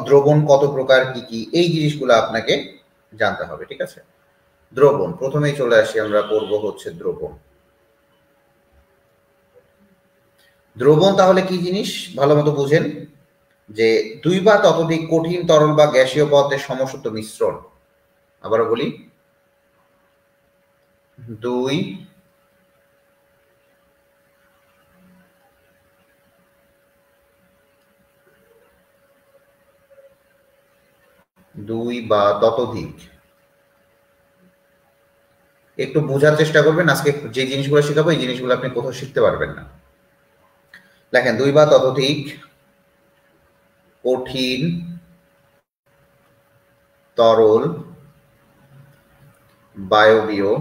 দ্রবণ কত প্রকার, কি কি, এই জিনিসগুলো আপনাকে জানতে হবে। ঠিক আছে, দ্রবণ প্রথমেই চলে আসি, আমরা পড়ব হচ্ছে দ্রবণ। দ্রবণ তাহলে কি জিনিস ভালো মতো বুঝেন, যে দুই বা ততোধিক কঠিন তরল বা গ্যাসীয় পদার্থের সমষ্টিত মিশ্রণ। আবারও বলি, দুই বা ততোধিক, একটু বোঝার চেষ্টা করবেন। আজকে যে জিনিসগুলো শেখাবো এই জিনিসগুলো আপনি কোথাও শিখতে পারবেন না। দেখেন, দুই বা ততোধিক কঠিন তরল বায়বীয়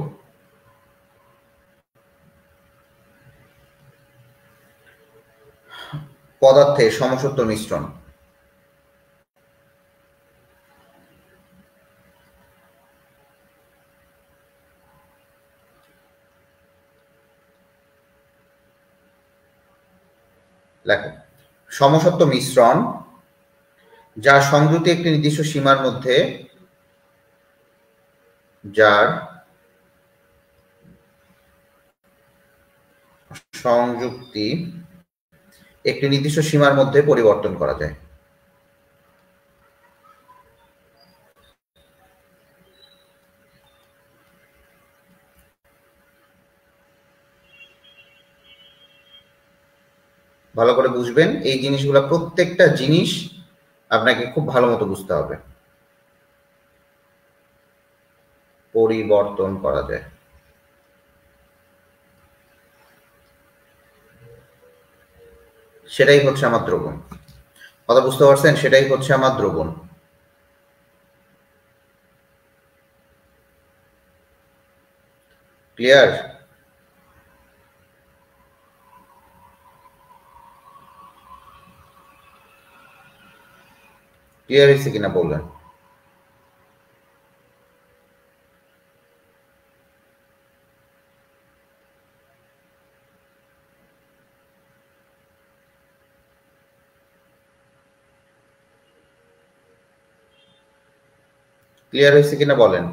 পদার্থের সমসত্ব মিশ্রণ। লেখো, সমসত্ব মিশ্রণ যার সংযুক্তি একটি নির্দিষ্ট সীমার মধ্যে, যার সংযুক্তি একটি নির্দিষ্ট সীমার মধ্যে পরিবর্তন করা যায়। ভালো করে বুঝবেন এই জিনিসগুলো, প্রত্যেকটা জিনিস আপনাকে খুব ভালো মতো বুঝতে হবে। পরিবর্তন করা যায়, সেটাই হচ্ছে আমার দ্রবণ। কথা বুঝতে পারছেন? সেটাই হচ্ছে আমার দ্রবণ। ক্লিয়ার? ক্লিয়ার হয়েছে কিনা বলবেন? ক্লিয়ার হয়েছে কিনা বলেন।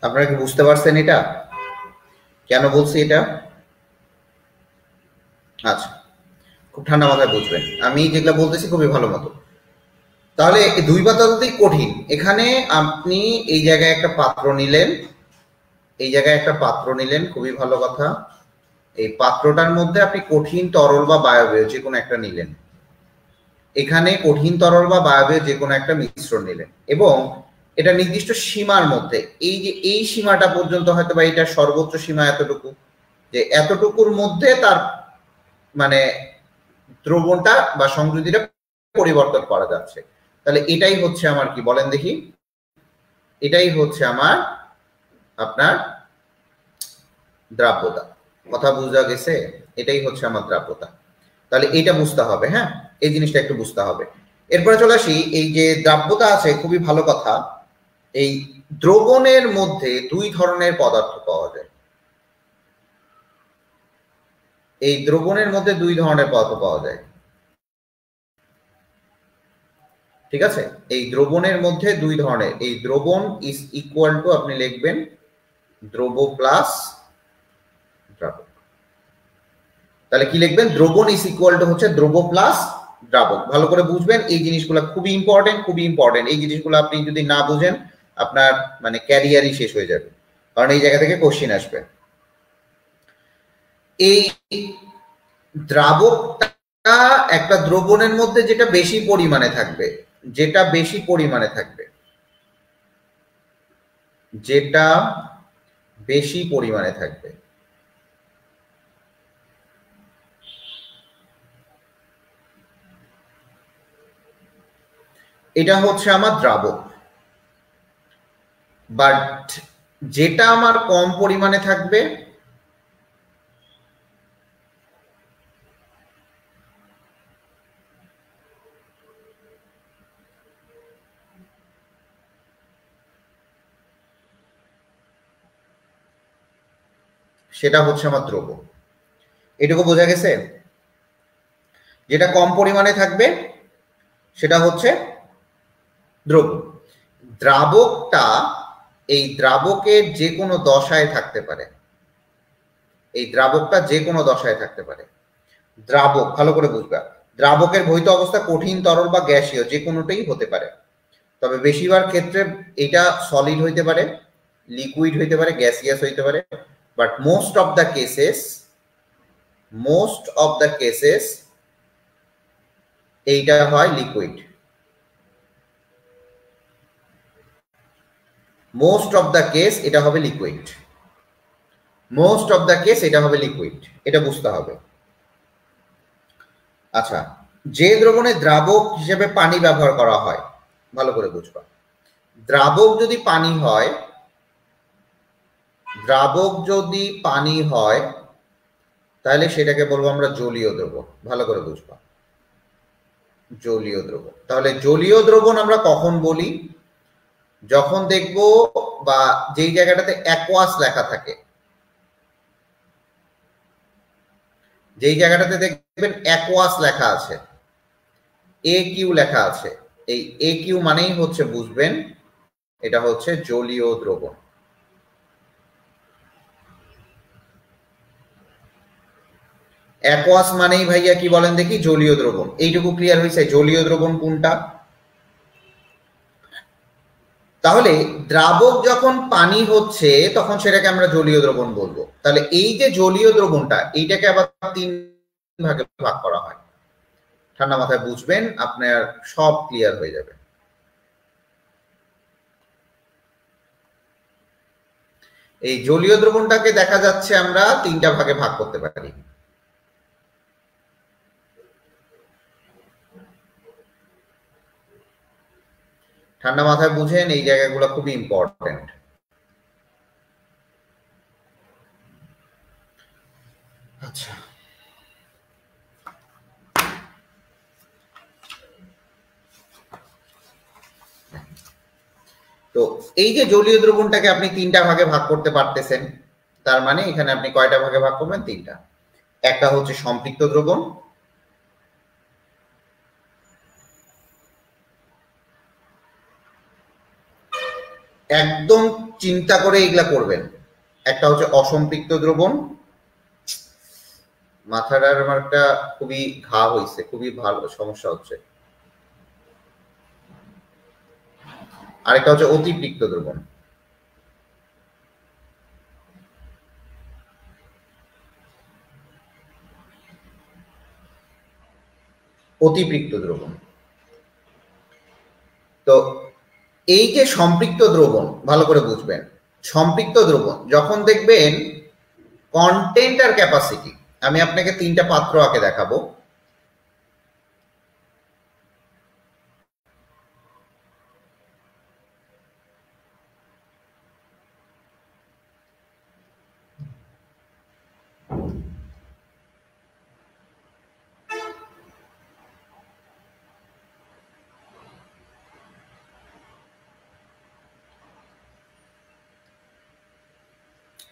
আপনারা কি বুঝতে পারছেন এটা কেন বলছি এটা? আচ্ছা, খুব ঠান্ডা মাথায় বুঝবেন, আমি যেগুলো বলতেছি খুবই ভালো মতো। তাহলে দুই বা ততোধিক কঠিন, এখানে আপনি এই জায়গায় একটা পাত্র নিলেন, এই জায়গায় একটা পাত্র নিলেন, খুবই ভালো কথা। এই পাত্রটার মধ্যে আপনি কঠিন তরল বা বায়বীয় যে কোনো একটা নিলেন, এখানে কঠিন তরল বা বায়বীয় যে কোনো একটা মিশ্রণ নিলেন, এবং এটা নির্দিষ্ট সীমার মধ্যে, এই যে এই সীমাটা পর্যন্ত হয়তো বা এটা সর্বোচ্চ সীমা এতটুকু, যে এতটুকুর মধ্যে তার মানে দ্রবণটা বা সংযোজিটা পরিবর্তন করা যাচ্ছে। তাহলে এটাই হচ্ছে আমার কি, বলেন দেখি, এটাই হচ্ছে আমার আপনার দ্রাব্যতা। কথা বোঝা গেছে? এটাই হচ্ছে আমার দ্রাব্যতা। তাহলে এটা বুঝতে হবে, হ্যাঁ, এই জিনিসটা একটু বুঝতে হবে। এরপরে চলে আসি, এই যে দ্রাব্যতা আছে, খুবই ভালো কথা। এই দ্রবণের মধ্যে দুই ধরনের পদার্থ পাওয়া যায়। এই দ্রবণের মধ্যে দুই ধরনের পদার্থ পাওয়া যায়। ঠিক আছে, এই দ্রবণের মধ্যে দুই ধরনের, এই দ্রবণ ইজ ইকুয়াল টু, আপনি লিখবেন দ্রব প্লাস দ্রাবক। তাহলে কি লিখবেন? দ্রবণ ইজ ইকুয়াল টু হচ্ছে দ্রব প্লাস দ্রাবক। ভালো করে বুঝবেন এই জিনিসগুলো, খুবই ইম্পর্টেন্ট, খুবই ইম্পর্টেন্ট। এই জিনিসগুলো আপনি যদি না বুঝেন, আপনার মানে ক্যারিয়ারই শেষ হয়ে যাবে, কারণ এই জায়গা থেকে কোশ্চিন আসবে। এই দ্রাবকটা একটা দ্রবণের মধ্যে যেটা বেশি পরিমাণে থাকবে, যেটা বেশি পরিমাণে থাকবে, যেটা বেশি পরিমাণে থাকবে, এটা হচ্ছে আমার দ্রাবক। বাট যেটা আমার কম পরিমাণে থাকবে সেটা হচ্ছে আমার দ্রব্য। এটুকু বোঝা গেছে? যেটা কম পরিমাণে থাকবে সেটা হচ্ছে দ্রব্য। দ্রাবকটা, এই দ্রাবকের যে কোনো দশায় থাকতে পারে, এই দ্রাবকটা যে কোনো দশায় থাকতে পারে। দ্রাবক ভালো করে বুঝবা, দ্রাবকের বহিত অবস্থা কঠিন, তরল বা গ্যাসীয় যে কোনোটাই হতে পারে। তবে বেশিরভাগ ক্ষেত্রে এটা সলিড হইতে পারে, লিকুইড হইতে পারে, গ্যাসিয়াস হইতে পারে, but most of the cases এইটা হয় liquid. Most of the case এটা হবে liquid, most of the case এটা হবে লিকুইড, এটা বুঝতে হবে। আচ্ছা, যে দ্রবণে দ্রাবক হিসেবে পানি ব্যবহার করা হয়, ভালো করে বুঝবা, দ্রাবক যদি পানি হয়, দ্রাবক যদি পানি হয় তাহলে সেটাকে বলবো আমরা জলীয় দ্রবণ। ভালো করে বুঝবা, জলীয় দ্রবণ। তাহলে জলীয় দ্রবণ আমরা কখন বলি? যখন দেখবো বা যেই জায়গাটাতে অ্যাকোয়াস লেখা থাকে, যেই জায়গাটাতে দেখবেন অ্যাকোয়াস লেখা আছে, এ কিউ লেখা আছে, এই এ কিউ মানেই হচ্ছে বুঝবেন এটা হচ্ছে জলীয় দ্রবণ। অ্যাকোয়াস মানেই ভাইয়া কি বলেন দেখি? জলীয় দ্রবণ। এইটুকু ক্লিয়ার হয়েছে জলীয় দ্রবণ কোনটা? তাহলে দ্রাবক যখন পানি হচ্ছে তখন সেটাকে আমরা জলীয় দ্রবণ বলবো। তাহলে এই যে জলীয় দ্রবণটা, এইটাকে আবার 3 ভাগে ভাগ করা হয়। ঠান্ডা মাথায় বুঝবেন, আপনার সব ক্লিয়ার হয়ে যাবে। এই জলীয় দ্রবণটাকে দেখা যাচ্ছে আমরা 3টা ভাগে ভাগ করতে পারি। ঠান্ডা মাথায় বুঝেন, এই জায়গাগুলো খুবই ইম্পর্টেন্ট। আচ্ছা, তো এই যে জলীয় দ্রবণটাকে আপনি 3টা ভাগে ভাগ করতে পারতেছেন, তার মানে এখানে আপনি কয়টা ভাগে ভাগ করবেন? 3টা। একটা হচ্ছে সম্পৃক্ত দ্রবণ, একদম চিন্তা করে এগুলা করবেন। একটা হচ্ছে অসম্পৃক্ত দ্রবণ, মাথাটার আমার একটা খুবই ঘা হয়েছে, খুবই ভালো সমস্যা হচ্ছে। আরেকটা হচ্ছে অতিপৃক্ত দ্রবণ। অতিপৃক্ত দ্রবণ। তো এই যে সম্পৃক্ত দ্রবণ, ভালো করে বুঝবেন, সম্পৃক্ত দ্রবণ যখন দেখবেন কন্টেন্ট আর ক্যাপাসিটি, আমি আপনাকে 3টা পাত্র আঁকে দেখাবো।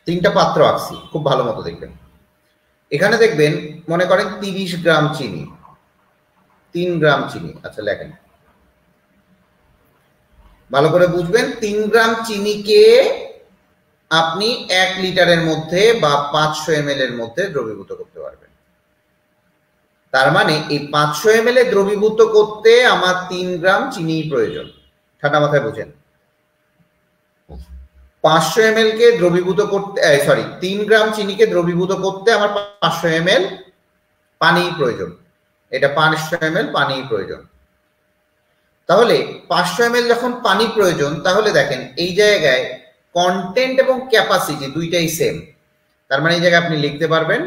তিনটা পাত্র আঁকছি, খুব ভালো মতো দেখবেন। এখানে দেখবেন, মনে করেন 30 গ্রাম চিনি, 3 গ্রাম চিনি। আচ্ছা লেখেন, ভালো করে বুঝবেন, 3 গ্রাম চিনিকে আপনি 1 লিটারের মধ্যে বা 500 ml এর মধ্যে দ্রবীভূত করতে পারবেন। তার মানে এই 500 ml এ দ্রবীভূত করতে আমার 3 গ্রাম চিনি প্রয়োজন। ঠান্ডা মাথায় বুঝেন, 500 ml কে দ্রবীভূত করতে, সরি, 3 গ্রাম চিনিকে দ্রবীভূত করতে আমার 500 ml পানি প্রয়োজন। এটা 500 ml পানি প্রয়োজন। তাহলে 500 ml যখন পানি প্রয়োজন, তাহলে দেখেন এই জায়গায় কন্টেন্ট এবং ক্যাপাসিটি দুইটাই সেম। তার মানে এই জায়গায় আপনি লিখতে পারবেন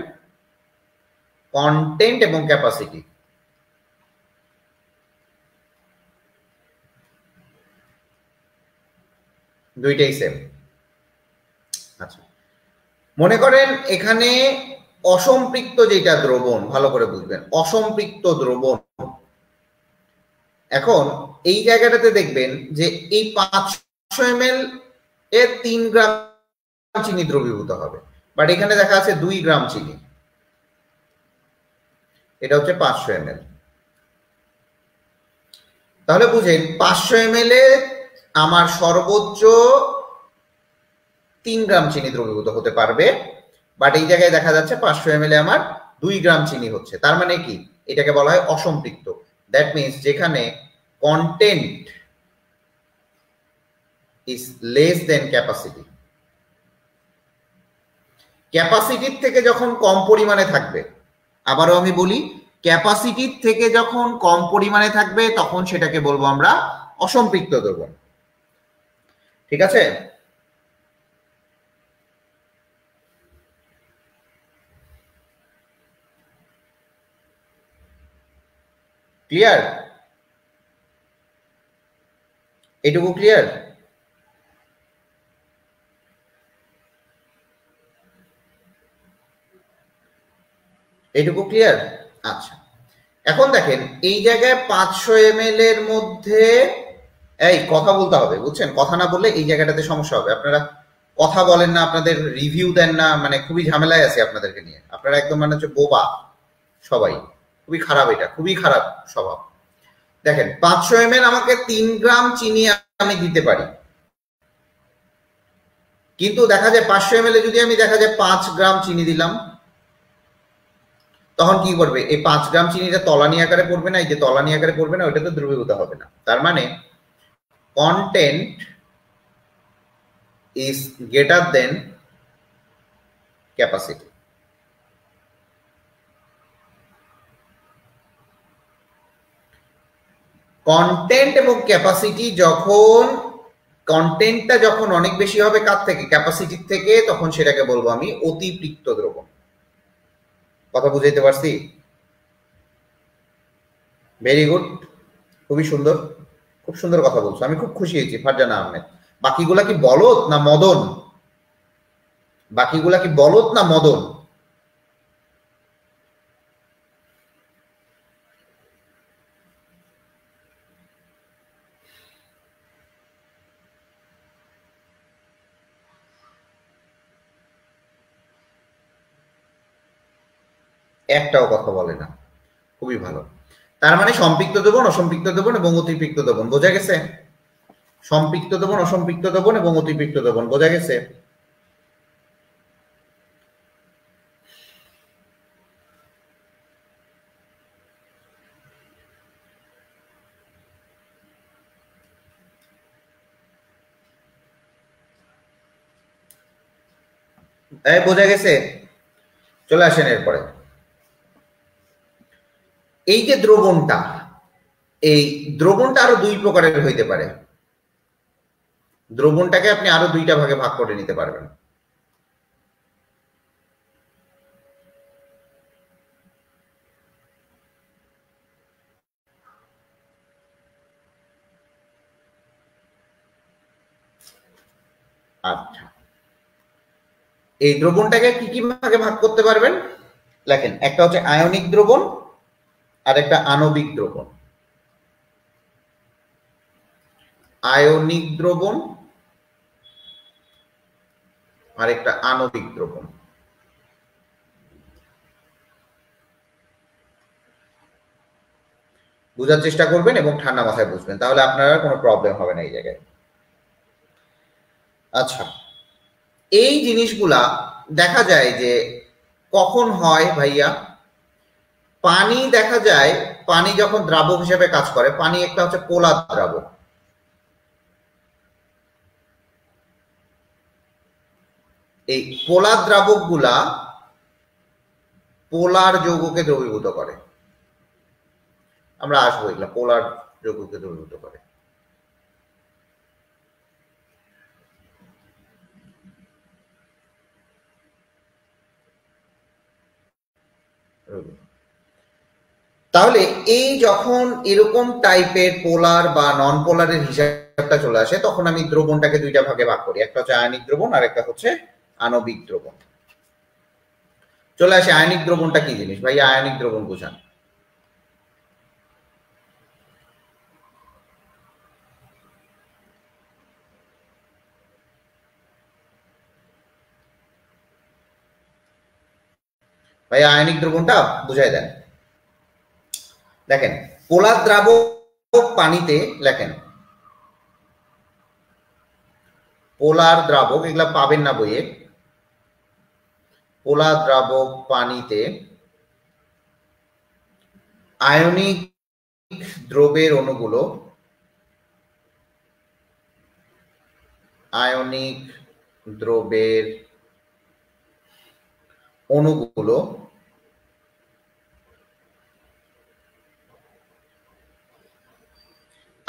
কন্টেন্ট এবং ক্যাপাসিটি। দুইটাই সেম। আচ্ছা, মনে করেন এখানে অসম্পৃক্ত যেটা দ্রবণ, ভালো করে বুঝবেন, অসম্পৃক্ত দ্রবণ। এখন এই জায়গাটাতে দেখবেন যে এই 500 ml এ 3 গ্রাম চিনি দ্রবীভূত হবে, বাট এখানে দেখা আছে 2 গ্রাম চিনি। এটা হচ্ছে 500 ml। তাহলে বুঝেন 500 ml এ আমার সর্বোচ্চ 3 গ্রাম চিনি দ্রবীভূত হতে পারবে, বাট এই জায়গায় দেখা যাচ্ছে 500 ml এ আমার 2 গ্রাম চিনি হচ্ছে। তার মানে কি, এটাকে বলা হয় অসম্পৃক্ত। দ্যাট মিনস যেখানে content is less than capacity. ক্যাপাসিটির থেকে যখন কম পরিমাণে থাকবে, আবারও আমি বলি, ক্যাপাসিটির থেকে যখন কম পরিমাণে থাকবে তখন সেটাকে বলবো আমরা অসম্পৃক্ত দ্রবণ। ঠিক আছে? ক্লিয়ার? এটুকু ক্লিয়ার? এটুকু ক্লিয়ার? আচ্ছা, এখন দেখেন এই জায়গায় 500 ml এর মধ্যে, এই কথা বলতে হবে, বুঝছেন? কথা না বললে এই জায়গাটাতে সমস্যা হবে। আপনারা কথা বলেন না, আপনাদের রিভিউ দেন না, মানে খুবই ঝামেলায় আছে আপনাদেরকে নিয়ে। আপনারা একদম মানে হচ্ছে বোবা সবাই, খুবই খারাপ, এটা খুবই খারাপ স্বভাব। দেখেন 500 ml আমাকে 3 গ্রাম চিনি আমি দিতে পারি, কিন্তু দেখা যায় 500 ml এ যদি আমি দেখা যায় 5 গ্রাম চিনি দিলাম, তখন কি করবে? এই 5 গ্রাম চিনিটা তলানি আকারে পড়বে না, এই যে তলানি আকারে পড়বে না, ওইটা তো দ্রবীভূত হবে না। তার মানে content is greater than capacity. Content এবং ক্যাপাসিটি যখন, কন্টেন্টটা যখন অনেক বেশি হবে কার থেকে? ক্যাপাসিটির থেকে, তখন সেটাকে বলবো আমি অতিপৃক্ত দ্রবণ। কথা বুঝাইতে পারছি? ভেরি গুড, খুবই সুন্দর, খুব সুন্দর কথা বলছো, আমি খুব খুশি হয়েছি ফারজানা আহমেদ। বাকিগুলা কি বলদ না মদন? বাকিগুলা কি বলদ না মদন? একটাও কথা বলে না, খুবই ভালো। তার মানে সম্পৃক্ত দ্রবণ, অসম্পৃক্ত দ্রবণ এবং অতিপৃক্ত দ্রবণ বোঝা গেছে? সম্পৃক্ত দ্রবণ, অসম্পৃক্ত দ্রবণ এবং অতিপৃক্ত দ্রবণ বোঝা গেছে? বোঝা গেছে? চলে আসেন এরপরে। এই যে দ্রবণটা, এই দ্রবণটা আরো 2 প্রকারের হইতে পারে। দ্রবণটাকে আপনি আরো 2টা ভাগে ভাগ করে নিতে পারবেন। আচ্ছা, এই দ্রবণটাকে কি কি ভাগে ভাগ করতে পারবেন? লেখেন, একটা হচ্ছে আয়নিক দ্রবণ আর একটা আণবিক দ্রবণ। আয়নিক দ্রবণ আর একটা আণবিক দ্রবণ। বোঝার চেষ্টা করবেন এবং ঠান্ডা মাথায় বুঝবেন, তাহলে আপনার কোনো প্রবলেম হবে না এই জায়গায়। আচ্ছা, এই জিনিসগুলা দেখা যায় যে কখন হয় ভাইয়া? পানি দেখা যায়, পানি যখন দ্রাবক হিসেবে কাজ করে, পানি একটা হচ্ছে পোলার দ্রাবক। এই পোলার দ্রাবক গুলা পোলার যৌগকে দ্রবীভূত করে। আমরা আসবো এগুলা, পোলার যৌগকে দ্রবীভূত করে। তাহলে এই যখন এরকম টাইপের পোলার বা নন পোলারের হিসাব কনসেপ্টটা চলে আসে, তখন আমি দ্রবণটাকে দুইটা ভাগে ভাগ করি, একটা হচ্ছে আয়নিক দ্রবণ আর একটা হচ্ছে আণবিক দ্রবণ। চলে আসে আয়নিক দ্রবণটা কি জিনিস ভাই, আয়নিক দ্রবণ বুঝান। ভাই আয়নিক দ্রবণটা বুঝাই দেন। দেখেন পোলার দ্রাবক পানিতে, লেখেন পোলার দ্রাবক, এগুলা পাবেন না বইয়ে। পোলার দ্রাবক পানিতে আয়নিক দ্রবের অণুগুলো, আয়নিক দ্রবের অণুগুলো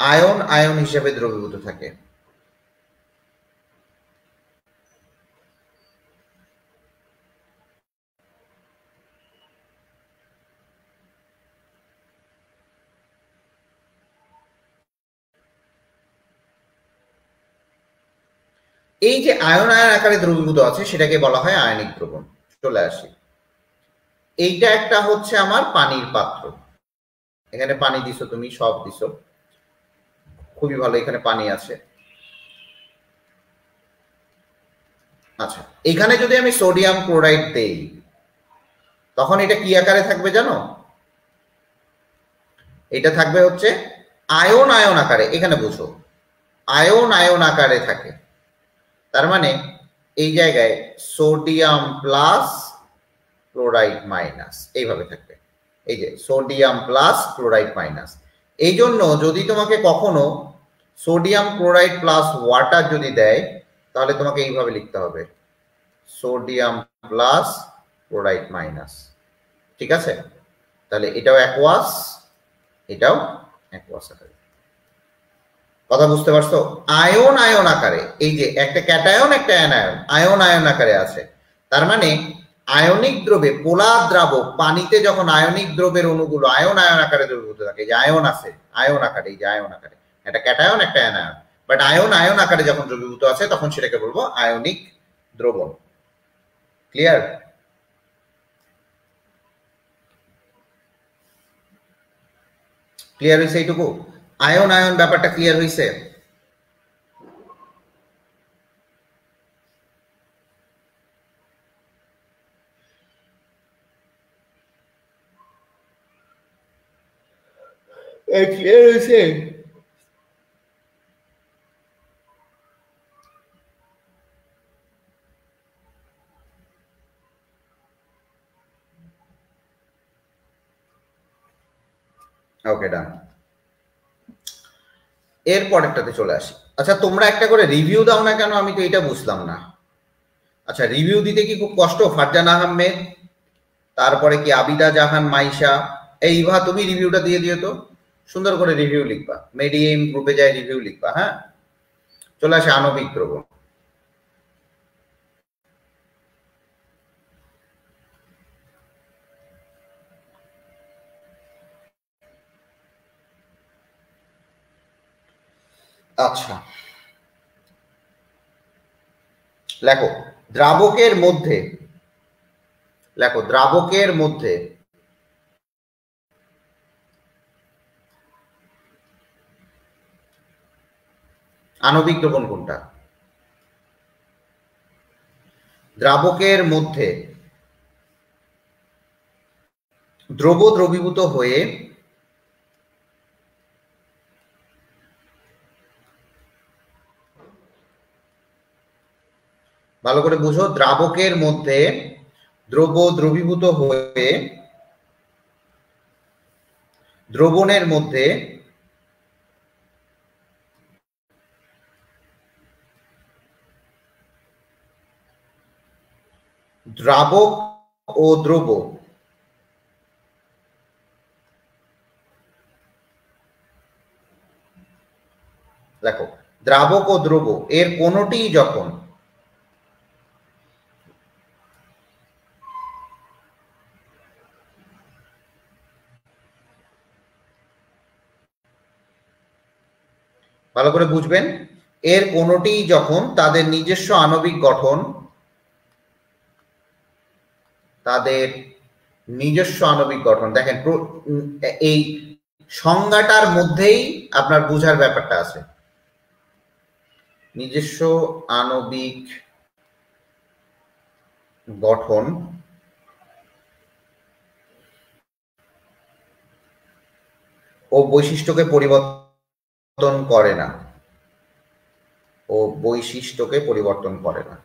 আয়ন আয়ন হিসেবে দ্রবীভূত থাকে। এই যে আয়ন আয়ন আকারে দ্রবীভূত আছে সেটাকে বলা হয় আয়নিক দ্রবণ। চলে আসি, এইটা একটা হচ্ছে আমার পানির পাত্র, এখানে পানি দিছো, তুমি সব দিছো, খুবই ভালো, এখানে পানি আছে। আচ্ছা, এখানে যদি আমি সোডিয়াম ক্লোরাইড দেই তখন এটা কি আকারে থাকবে জানো? এটা থাকবে হচ্ছে আয়ন আয়ন আকারে, এখানে বুঝো আয়ন আয়ন আকারে থাকে। তার মানে এই জায়গায় সোডিয়াম প্লাস ক্লোরাইড মাইনাস এইভাবে থাকবে, এই যে সোডিয়াম প্লাস ক্লোরাইড মাইনাস। এই জন্য যদি তোমাকে কখনো সোডিয়াম ক্লোরাইড প্লাস ওয়াটার যদি দেয় তাহলে তোমাকে এইভাবে লিখতে হবে, সোডিয়াম প্লাস ক্লোরাইড মাইনাস। ঠিক আছে, তাহলে এটাও অ্যাকোয়াস, এটাও অ্যাকোয়াস আকারে। কথা বুঝতে পারছো? আয়ন আয়ন আকারে, এই যে একটা ক্যাটায়ন একটা অ্যানায়ন, আয়ন আয়ন আকারে আছে। তার মানে আয়নিক দ্রবে, পোলার দ্রাবক পানিতে যখন আয়নিক দ্রবের অণুগুলো আয়ন আয়ন আকারে দ্রবীভূত থাকে, যে আয়ন আছে আয়ন আকারে, এই যে আয়ন আকারে, একটা ক্যাটায়ন একটা অ্যানায়ন, বাট আয়ন আয়ন আকারে যখন দ্রবীভূত আছে তখন সেটাকে বলবো আয়নিক দ্রবণ। ক্লিয়ার? ক্লিয়ার হয়েছে এইটুকু? আয়ন আয়ন ব্যাপারটা ক্লিয়ার হয়েছে? ক্লিয়ার হয়েছে? ওকে, ডান। এর পরেরটাতে চলে আসি। আচ্ছা, তোমরা একটা করে রিভিউ দাও না কেন, আমি তো এটা বুঝলাম না। আচ্ছা, রিভিউ দিতে কি খুব কষ্ট? ফারজান আহমেদ, তারপরে কি আবিদা জাহান মাইশা, এই ইভা তুমি রিভিউটা দিয়ে দিও তো, সুন্দর করে রিভিউ লিখবা, মেডিএম গ্রুপে যায় রিভিউ লিখবা। হ্যাঁ, চলে আসে আণবিক দ্রবণ। আচ্ছা, লেখো দ্রাবকের মধ্যে, লেখো দ্রাবকের মধ্যে আণবিক দ্রবণ কোনটা? দ্রাবকের মধ্যে দ্রব দ্রবীভূত হয়ে ভালো করে বুঝো, দ্রাবকের মধ্যে দ্রব দ্রবীভূত হয়ে দ্রবণের মধ্যে দ্রাবক ও দ্রব দেখো, দ্রাবক ও দ্রব এর কোনটি যখন ভালো করে বুঝবেন, এর কোনোটি যখন তাদের নিজস্ব আণবিক গঠন, তাদের নিজস্ব আণবিক গঠন, দেখেন এই সংজ্ঞাটার মধ্যেই আপনার বুঝার ব্যাপারটা আছে। নিজস্ব আণবিক গঠন ও বৈশিষ্ট্যকে পরিবর্তন করে না, ও বৈশিষ্ট্যকে পরিবর্তন করে না।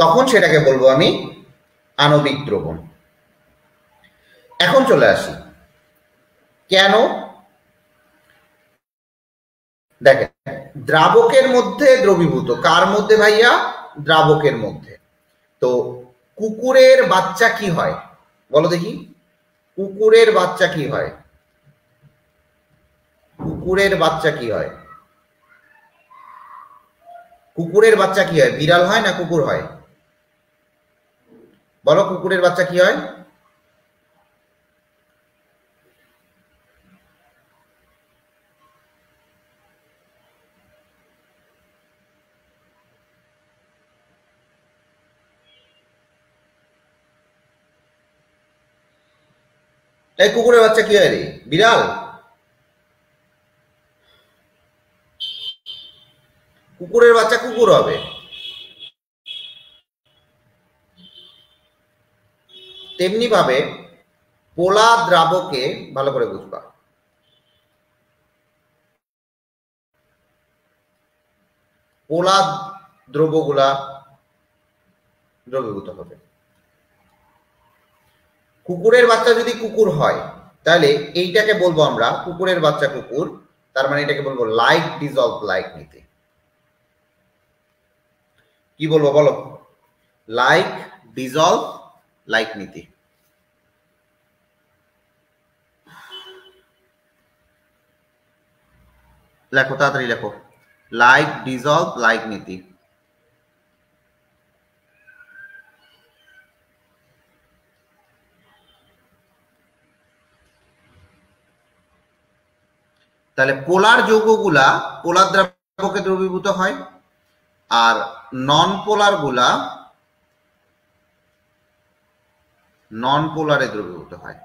তখন সেটাকে বলবো আমি আণবিক দ্রবণ। এখন চলে আসি কেন। দেখেন, দ্রাবকের মধ্যে দ্রবীভূত, কার মধ্যে ভাইয়া? দ্রাবকের মধ্যে। তো কুকুরের বাচ্চা কি হয় বলো দেখি? কুকুরের বাচ্চা কি হয়? কুকুরের বাচ্চা কি হয়? কুকুরের বাচ্চা কি হয়? বিড়াল হয় না কুকুর হয়? বলো, কুকুরের বাচ্চা কি হয়? এই কুকুরের বাচ্চা কি হয় রে? বিড়াল? কুকুরের বাচ্চা কুকুর হবে। তেমনি ভাবে পোলা দ্রাবকে, ভালো করে বুঝবা, পোলা দ্রবগুলা দ্রবীভূত হবে। কুকুরের বাচ্চা যদি কুকুর হয় তাহলে এইটাকে বলবো আমরা কুকুরের বাচ্চা কুকুর, তার মানে এটাকে বলবো লাইক ডিজলভ লাইক নীতি। কি বলবো বলো? লাইক ডিজলভ লাইক নীতি। লেখো, তাড়াতাড়ি লেখো, লাইক ডিজলভ লাইক নীতি। তাহলে পোলার যৌগগুলা পোলার দ্রাবকে দ্রবীভূত হয়, আর নন পোলার গুলা নন পোলারে দ্রবীভূত হয়।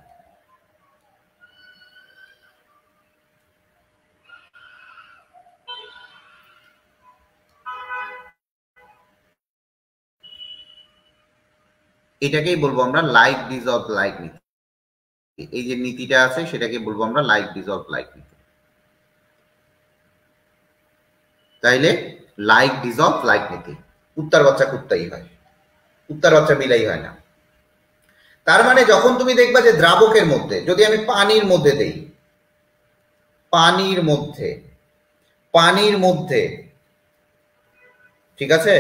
এটাকেই বলবো আমরা লাইক ডিজলভ লাইক নীতি। এই যে নীতিটা আছে সেটাকে বলবো আমরা লাইক ডিজলভ লাইক নীতি। তাইলে লাইক ডিজলভ লাইক নীতি, কুত্তার বাচ্চা কুত্তাই হয়, কুত্তার বাচ্চা বিলাই হয় না। তার মানে যখন তুমি দেখবা যে দ্রাবকের মধ্যে, যদি আমি পানির মধ্যে দেই, পানির মধ্যে, পানির মধ্যে, ঠিক আছে,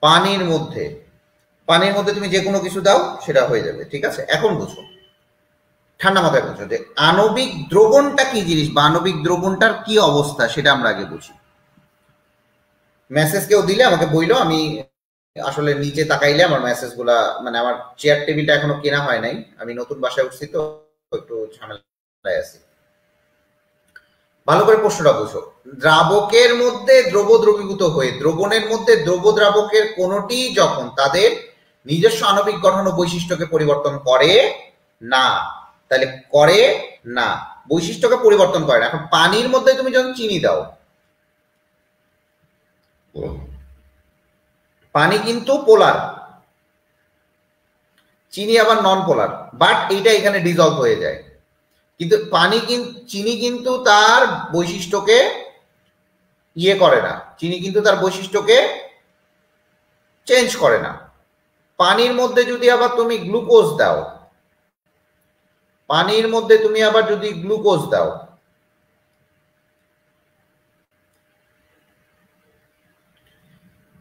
পানির মধ্যে, পানির মধ্যে তুমি যে কোনো কিছু দাও সেটা হয়ে যাবে, ঠিক আছে। এখন বুঝো, ঠান্ডা মাথায় বুঝো যে আণবিক দ্রবণটা কি জিনিস বা আণবিক দ্রবণটার কি অবস্থা সেটা আমরা আগে বুঝি। মেসেজ কেউ দিলে আমাকে বইলো, আমি আসলে নিচে তাকাইলে আমার মেসেজ গুলা, মানে আমার চেয়ার টেবিলটা এখনো কেনা হয় নাই, আমি নতুন বাসায় উঠছি তো একটু ঝামেলায় আছি। ভালো করে প্রশ্নটা বুঝো। দ্রাবকের মধ্যে দ্রব দ্রবীভূত হয়ে দ্রবণের মধ্যে দ্রব দ্রাবকের কোনটি যখন তাদের নিজস্ব আণবিক গঠন ও বৈশিষ্ট্যকে পরিবর্তন করে না, তাহলে করে না, বৈশিষ্ট্যকে পরিবর্তন করে না। এখন পানির মধ্যে তুমি যখন চিনি দাও, পানি কিন্তু পোলার, চিনি আবার নন পোলার, বাট এইটা এখানে ডিজলভ হয়ে যায়। কিন্তু পানি চিনি কিন্তু তার বৈশিষ্ট্যকে ইয়ে করে না, চিনি কিন্তু তার বৈশিষ্ট্যকে চেঞ্জ করে না। পানির মধ্যে যদি আবার তুমি গ্লুকোজ দাও, পানির মধ্যে তুমি আবার যদি গ্লুকোজ দাও,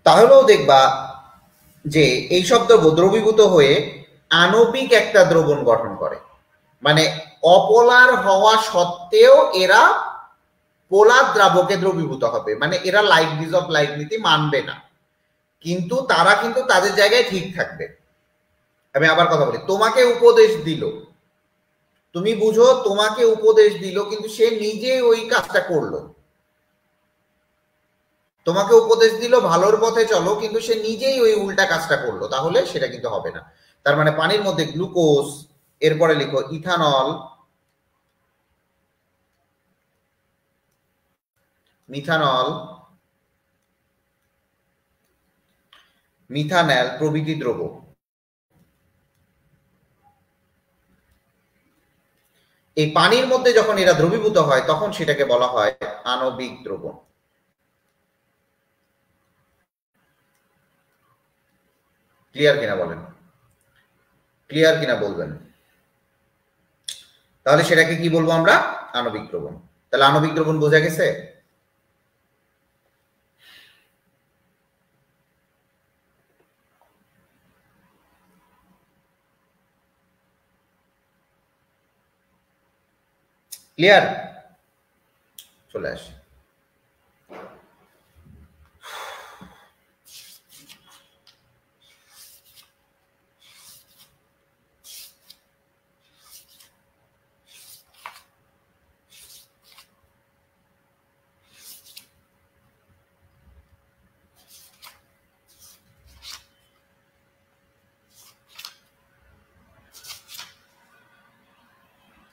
তাহলেও দেখবা যে এই সব দ্রবীভূত হয়ে আণবিক একটা দ্রবণ গঠন করে। মানে অপোলার হওয়া সত্ত্বেও এরা পোলার দ্রাবকে দ্রবীভূত হবে, মানে এরা লাইক ডিজ অফ লাইক নীতি মানবে না, কিন্তু তারা কিন্তু তাদের জায়গায় ঠিক থাকবে। আমি আবার কথা বলি, তোমাকে উপদেশ দিল, তুমি বুঝো তোমাকে উপদেশ দিল, কিন্তু সে নিজে ওই কাজটা করলো। তোমাকে উপদেশ দিল ভালোর পথে চলো, কিন্তু সে নিজেই ওই উল্টা কাজটা করলো, তাহলে সেটা কিন্তু হবে না। তার মানে পানির মধ্যে গ্লুকোজ, এরপরে লিখো ইথানল, মিথানল, মিথানল প্রভৃতি দ্রব্য, এই পানির মধ্যে যখন এরা দ্রবীভূত হয় তখন সেটাকে বলা হয় আণবিক দ্রবণ। ক্লিয়ার কিনা বলেন, ক্লিয়ার কিনা বলবেন। তাহলে সেটাকে কি বলবো আমরা? আণবিক দ্রবণ। তাহলে আণবিক দ্রবণ বোঝা গেছে? ক্লিয়ার? চলে আসে।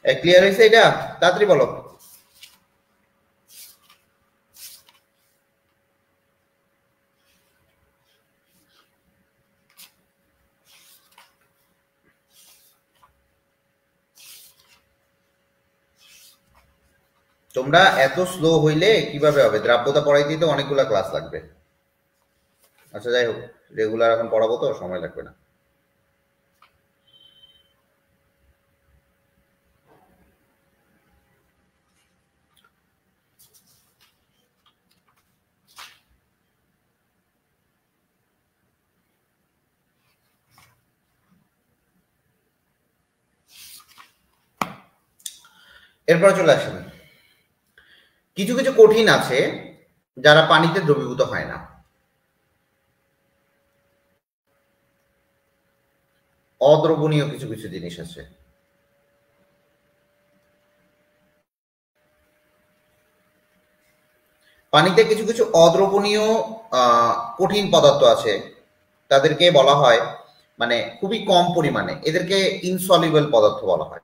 ক্লিয়ার হয়েছে এটা? তাড়াতাড়ি বলো। তোমরা এত স্লো হইলে কিভাবে হবে? দ্রাব্যতা পড়াইতে তো অনেকগুলা ক্লাস লাগবে। আচ্ছা যাই হোক, রেগুলার এখন পড়াবো তো সময় লাগবে না। এরপরে চলে আসেন, কিছু কিছু কঠিন আছে যারা পানিতে দ্রবীভূত হয় না। অদ্রবণীয় কিছু কিছু জিনিস আছে। পানিতে কিছু কিছু অদ্রবণীয় কঠিন পদার্থ আছে, তাদেরকে বলা হয়, মানে খুবই কম পরিমাণে, এদেরকে ইনসলিবল পদার্থ বলা হয়।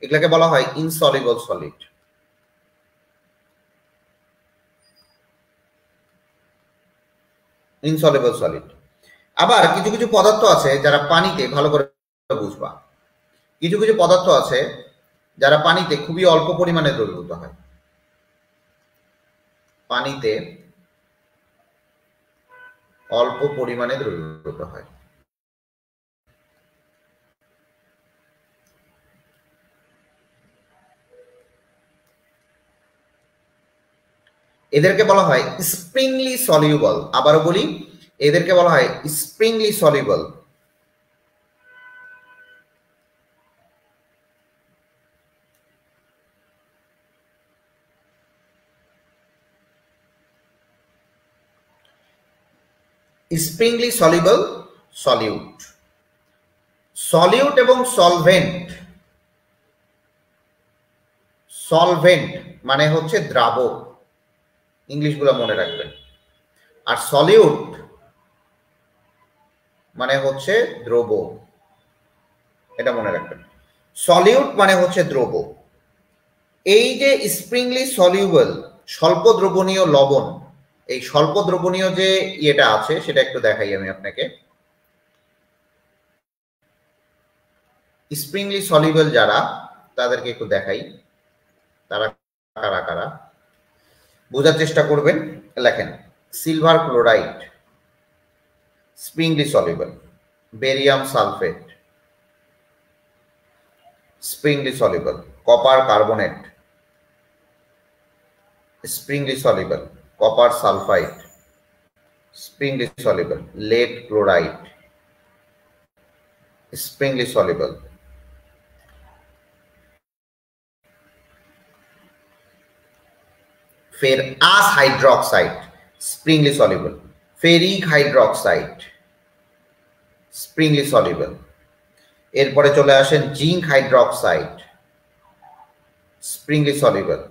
এগুলাকে বলা হয় ইনসলিবল সলিড। Insoluble solid. আবার কিছু কিছু পদার্থ আছে যারা পানিতে, ভালো করে বুঝবা, কিছু কিছু পদার্থ আছে যারা পানিতে খুবই অল্প পরিমাণে দ্রবীভূত হয়। পানিতে অল্প পরিমাণে দ্রবীভূত হয়। এদেরকে বলা হয় স্প্রিংলি সলিউবল। আবারও বলি, এদেরকে বলা হয় sparingly soluble. Sparingly soluble solute. Solute এবং সলভেন্ট, সলভেন্ট মানে হচ্ছে দ্রাবক, ইংলিশগুলো মনে রাখবেন। আর সলিউট মানে হচ্ছে দ্রব, এটা মনে রাখবেন। সলিউট মানে হচ্ছে দ্রব। এই যে স্প্রিংলি সলিউবল, স্বল্প দ্রবণীয় লবণ, এই স্বল্প দ্রবণীয় যে ইয়েটা আছে সেটা একটু দেখাই আমি আপনাকে। স্প্রিংলি সলিউবল যারা, তাদেরকে একটু দেখাই, তারা কারা কারা বোঝার চেষ্টা করবেন। লেখেন, silver chloride sparingly soluble, barium sulphate sparingly soluble, copper carbonate sparingly soluble, copper sulphide sparingly soluble, lead chloride sparingly soluble, ferrous hydroxide springly soluble, ferric hydroxide springly soluble, এরপরে চলে আসেন zinc hydroxide springly soluble,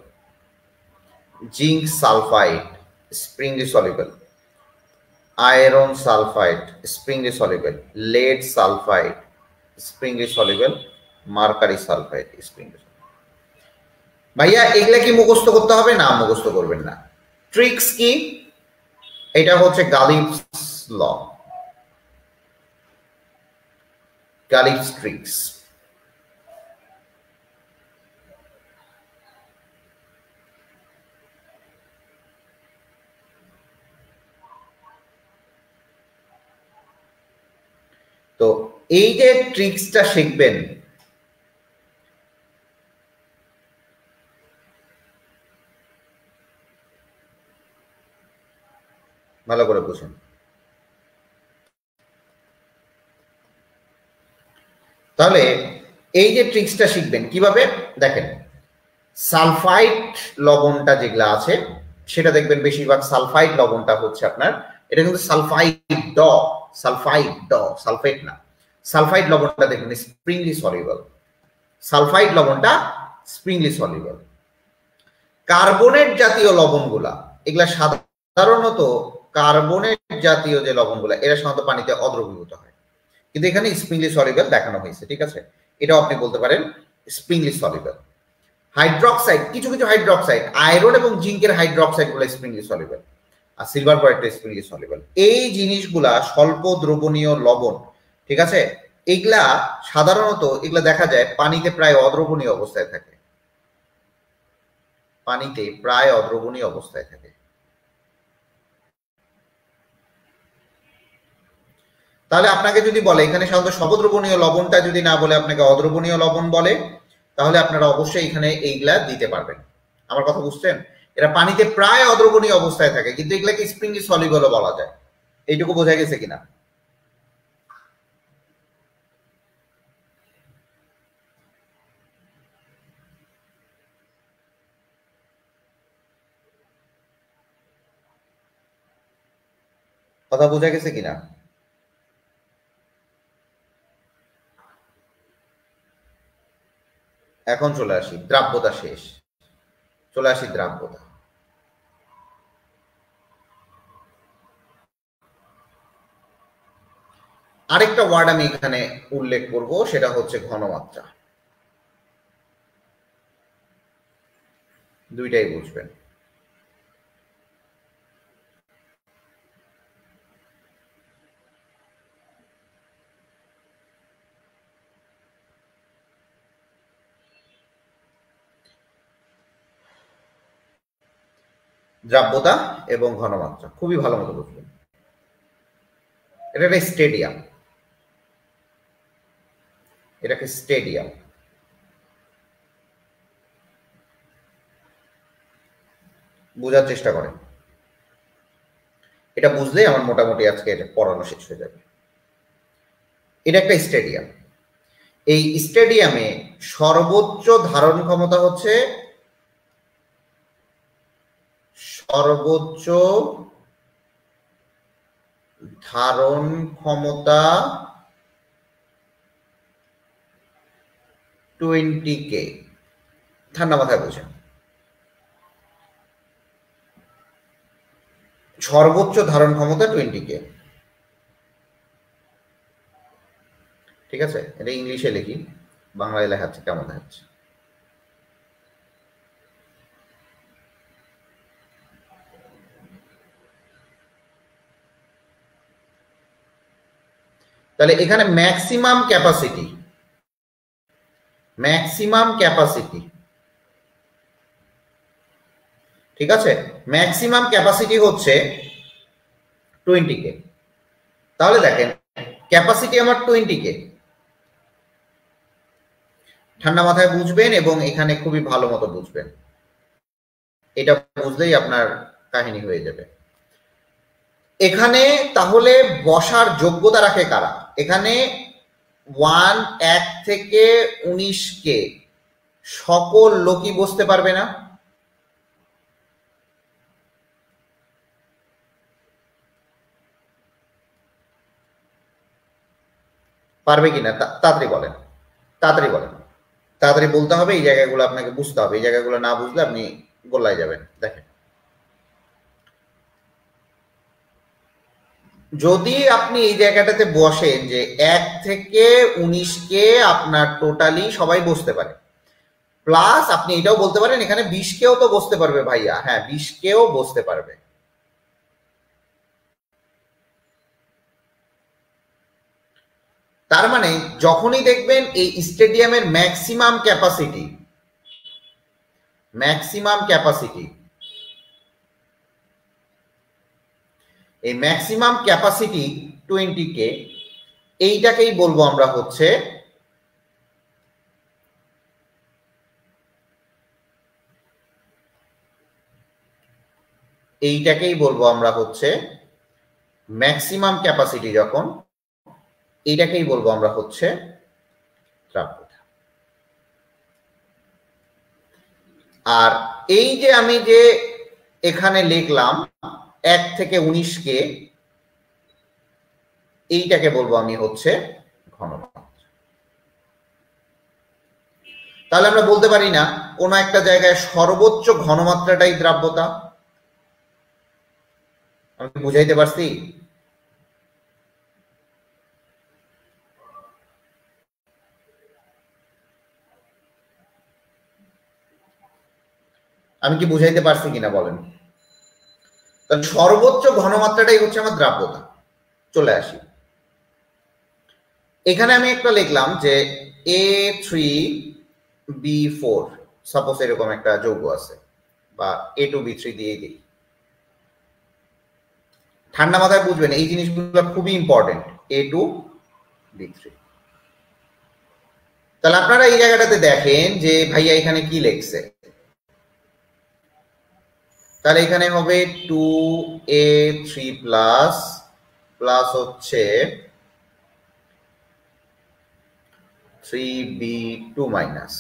zinc sulfide springly soluble, iron sulfide springly soluble, lead sulfide springly soluble, mercury sulfide springly soluble. ভাইয়া এগুলা কি মুখস্থ করতে হবে? না, মুখস্থ করবেন না। ট্রিক্স কি? এটা হচ্ছে গালিবস ল, গালিবস ট্রিক্স। তো এই যে ট্রিক্সটা শিখবেন, ভালো করে বুঝুন। তাহলে এই যে ট্রিক্সটা শিখবেন কিভাবে, দেখেন সালফাইড লবণটা যেগুলা আছে সেটা দেখবেন বেশিরভাগ সালফাইড লবণটা হচ্ছে আপনার, এটা কিন্তু সালফাইড সালফেট না, সালফাইড লবণটা দেখবেন স্প্রিংলি সলিউবল, সালফাইড লবণটা স্প্রিংলি সলিউবল। কার্বনেট জাতীয় লবণগুলা, এগুলা সাধারণত কার্বনেট জাতীয় যে লবণগুলা এরা সাধারণত পানিতে অদ্রবীভূত হয়, কিন্তু এখানে স্প্রিংলি সলিউবল দেখানো হয়েছে, ঠিক আছে? এটাও আপনি বলতে পারেন স্প্রিংলি সলিউবল। হাইড্রক্সাইড, কিছু কিছু হাইড্রক্সাইড, আয়রন এবং জিঙ্কের হাইড্রক্সাইড গুলো স্প্রিংলি সলিউবল, আর সিলভার পয়েন্টটা স্প্রিংলি সলিউবল। এই জিনিসগুলা স্বল্প দ্রবণীয় লবণ, ঠিক আছে? এগুলা সাধারণত এগুলা দেখা যায় পানিতে প্রায় অদ্রবণীয় অবস্থায় থাকে, পানিতে প্রায় অদ্রবণীয় অবস্থায় থাকে। তাহলে আপনাকে যদি বলে এখানে সাধারণত সবদ্রবণীয় লবণটা যদি না বলে আপনাকে অদ্রবণীয় লবণ বলে, তাহলে আপনারা অবশ্যই এখানে এইগুলা দিতে পারবেন। আমার কথা বুঝছেন? এরা পানিতে প্রায় অদ্রবণীয় অবস্থায় থাকে, কিন্তু এগুলাকে স্প্রিংলি সলিউবল বলা যায়। এইটুকু বোঝা গেছে কিনা? কথা বোঝা গেছে কিনা? এখন চলে আসি দ্রাব্যতা, শেষ চলে আসি দ্রাব্যতা। আরেকটা ওয়ার্ড আমি এখানে উল্লেখ করব, সেটা হচ্ছে ঘনমাত্রা। দুইটাই বুঝবেন। দ্রাব্যতা এবং ঘনমাত্রা খুবই ভালো মতো বুঝবেন। এটা একটা স্টেডিয়াম, এটাকে স্টেডিয়াম, বোঝার চেষ্টা করেন। এটা বুঝলেই আমার মোটামুটি আজকে এটা পড়ানো শেষ হয়ে যাবে। এটা একটা স্টেডিয়াম, এই স্টেডিয়ামে সর্বোচ্চ ধারণ ক্ষমতা হচ্ছে, সর্বোচ্চ ধারণ ক্ষমতা 20K। ঠান্ডা মাথায় বোঝেন, সর্বোচ্চ ধারণ ক্ষমতা 20K, ঠিক আছে? এটা ইংলিশে লিখি, বাংলায় লেখাচ্ছে কেমন দেখাচ্ছে? তাহলে এখানে ম্যাক্সিমাম ক্যাপাসিটি, ম্যাক্সিমাম ক্যাপাসিটি, ঠিক আছে? ম্যাক্সিমাম ক্যাপাসিটি হচ্ছে 20K। তাহলে দেখেন ক্যাপাসিটি আমার 20K, ঠান্ডা মাথায় বুঝবেন এবং এখানে খুবই ভালো মতো বুঝবেন। এটা বুঝলেই আপনার কাহিনী হয়ে যাবে। এখানে তাহলে বসার যোগ্যতা রাখে কারা? এখানে 1 থেকে 19K সকল লোকই বসতে পারবে না? পারবে কিনা তাড়াতাড়ি বলেন, তাড়াতাড়ি বলেন, তাড়াতাড়ি বলতে হবে। এই জায়গাগুলো আপনাকে বুঝতে হবে, এই জায়গাগুলো না বুঝলে আপনি গোল্লায় যাবেন। দেখেন, যদি আপনি এই জায়গাটাতে বসেন যে 1 থেকে 19 কে আপনার টোটালি সবাই বসতে পারে, প্লাস আপনি এটাও বলতে পারেন এখানে 20 কেও তো বসতে পারবে ভাইয়া, হ্যাঁ 20 কেও বসতে পারবে। তার মানে যখনই দেখবেন এই স্টেডিয়ামের ম্যাক্সিমাম ক্যাপাসিটি, এই ম্যাক্সিমাম ক্যাপাসিটি 20 কে, এইটাকেই বলবো আমরা হচ্ছে ম্যাক্সিমাম ক্যাপাসিটি, যখন এইটাকেই বলবো আমরা হচ্ছে দ্রাব্যতা। আর এই যে আমি যে এখানে লিখলাম 1 থেকে 19 কে, এইটাকে বলবো আমি হচ্ছে ঘনমাত্রা। তাহলে আমরা বলতে পারি না কোনো একটা জায়গায় সর্বোচ্চ ঘনমাত্রাটাই দ্রাব্যতা। আমি বুঝাইতে পারছি? আমি কি বুঝাইতে পারছি কিনা বলেন? তাহলে সর্বোচ্চ ঘনমাত্রাটাই হচ্ছে আমার দ্রাব্যতা। চলে আসি, এখানে আমি একটা লিখলাম যে A3B4, সাপোজ এরকম একটা যৌগ আছে, বা A2B3 দিয়ে দিই। ঠান্ডা মাথায় বুঝবেন এই জিনিসগুলো খুবই ইম্পর্টেন্ট, A2B3। তাহলে আপনারা এই জায়গাটাতে দেখেন যে ভাইয়া এখানে কি লিখছে, তাহলে এখানে হবে 2A3 প্লাস প্লাস হচ্ছে 3B2 মাইনাস।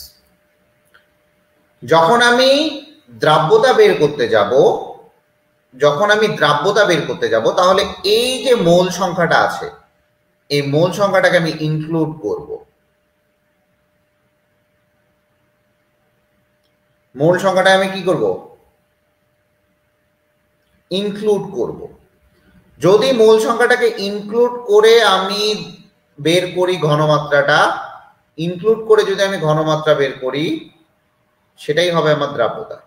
যখন আমি দ্রাব্যতা বের করতে যাব, তাহলে এই যে মোল সংখ্যাটা আছে, এই মোল সংখ্যাটাকে আমি ইনক্লুড করব। মোল সংখ্যাটা আমি কি করব? ইনক্লুড করব। যদি মোল সংখ্যাটাকে ইনক্লুড করে আমি বের করি ঘনমাত্রাটা, ইনক্লুড করে যদি আমি ঘনমাত্রা বের করি, সেটাই হবে আমার দ্রাব্যতা,